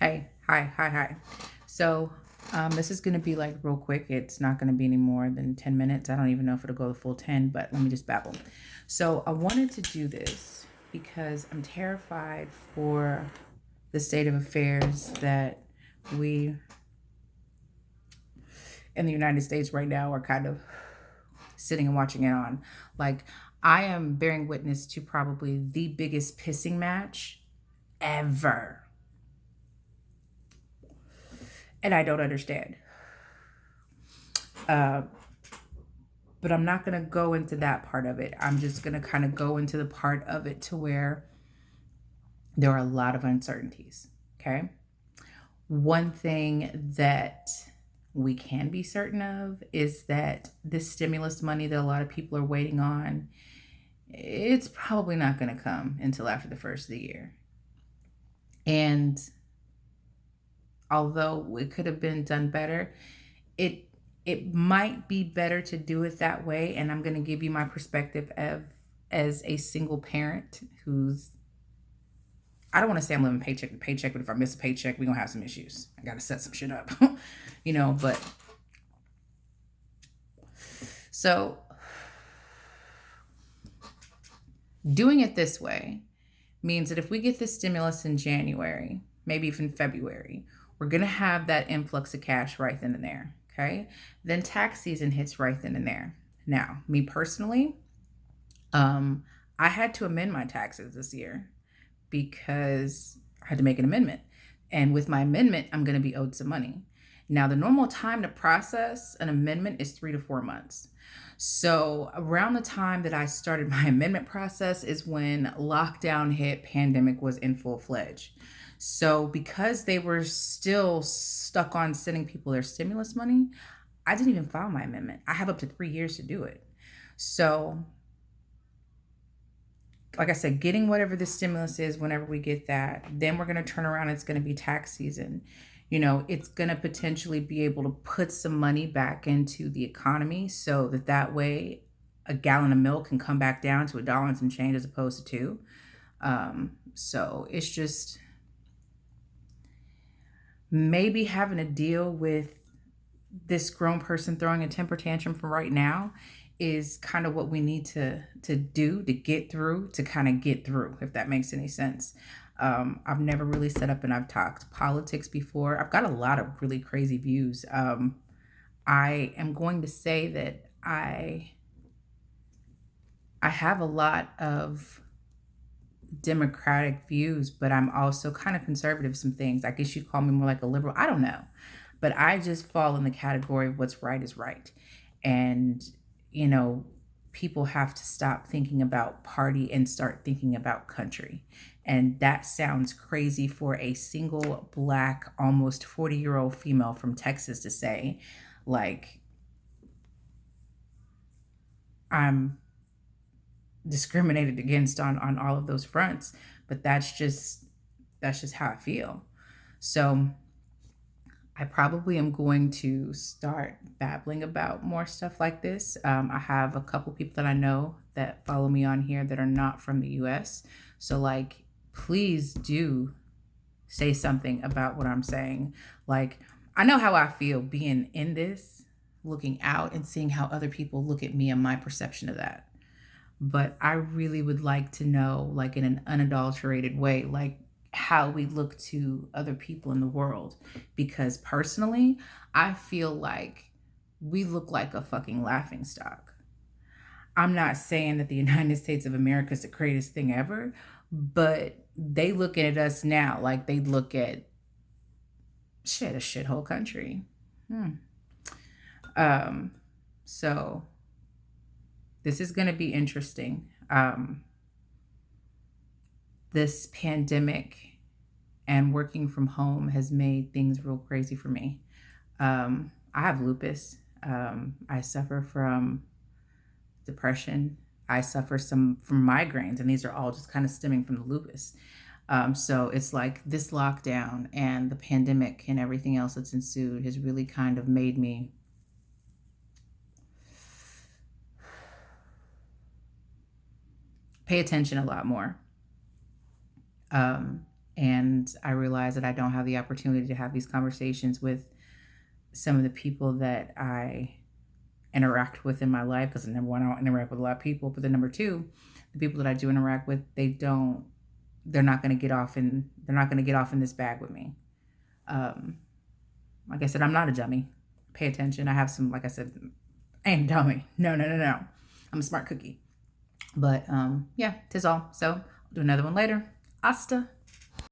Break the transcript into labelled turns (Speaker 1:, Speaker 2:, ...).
Speaker 1: Hey, hi. So, this is going to be like real quick. It's not going to be any more than 10 minutes. I don't even know if it'll go the full 10, but let me just babble. So, I wanted to do this because I'm terrified for the state of affairs that we in the United States right now are kind of sitting and watching it on. Like, I am bearing witness to probably the biggest pissing match ever. And I don't understand. Uh, but I'm not going to go into that part of it. I'm just going to kind of go into the part of it to where there are a lot of uncertainties. Okay. One thing that we can be certain of is that this stimulus money that a lot of people are waiting on, it's probably not going to come until after the first of the year. And although it could have been done better, it might be better to do it that way. And I'm going to give you my perspective as a single parent who's, I don't want to say I'm living paycheck to paycheck, but if I miss a paycheck, we're going to have some issues. I got to set some shit up, but so doing it this way means that if we get this stimulus in January, maybe even February, we're going to have that influx of cash right then and there. Okay. Then tax season hits right then and there. Now, me personally, I had to amend my taxes this year because I had to make an amendment. And with my amendment, I'm going to be owed some money. Now, the normal time to process an amendment is 3 to 4 months. So around the time that I started my amendment process is when lockdown hit, pandemic was in full fledged. So because they were still stuck on sending people their stimulus money, I didn't even file my amendment. I have up to 3 years to do it. So like I said, getting whatever the stimulus is whenever we get that, then we're going to turn around. It's going to be tax season. It's going to potentially be able to put some money back into the economy so that way a gallon of milk can come back down to $1 and some change as opposed to two. So it's just maybe having to deal with this grown person throwing a temper tantrum for right now is kind of what we need to do to get through, if that makes any sense. I've never really set up and I've talked politics before. I've got a lot of really crazy views. I am going to say that I have a lot of democratic views, but I'm also kind of conservative some things. I guess you call me more like a liberal. I don't know. But I just fall in the category of what's right is right. And people have to stop thinking about party and start thinking about country. And that sounds crazy for a single Black, almost 40-year-old female from Texas to say, like, I'm discriminated against on all of those fronts. But that's just how I feel. So I probably am going to start babbling about more stuff like this. I have a couple people that I know that follow me on here that are not from the US. So, like, please do say something about what I'm saying. Like, I know how I feel being in this, looking out and seeing how other people look at me and my perception of that. But I really would like to know, like, in an unadulterated way, like, how we look to other people in the world. Because personally, I feel like we look like a fucking laughing stock. I'm not saying that the United States of America is the greatest thing ever, but they looking at us now like they look at a shithole country. So this is going to be interesting. This pandemic and working from home has made things real crazy for me. I have lupus. I suffer from depression. I suffer from migraines, and these are all just kind of stemming from the lupus. So it's like this lockdown and the pandemic and everything else that's ensued has really kind of made me pay attention a lot more. And I realize that I don't have the opportunity to have these conversations with some of the people that I interact with in my life, because number one, I don't interact with a lot of people, but then number two, the people that I do interact with, they're not going to get off in this bag with me. Um, like I said, I'm not a dummy. Pay attention. I have some, like I said, I ain't a dummy. No, no, no, no. I'm a smart cookie. But yeah, tis all. So I'll do another one later. Hasta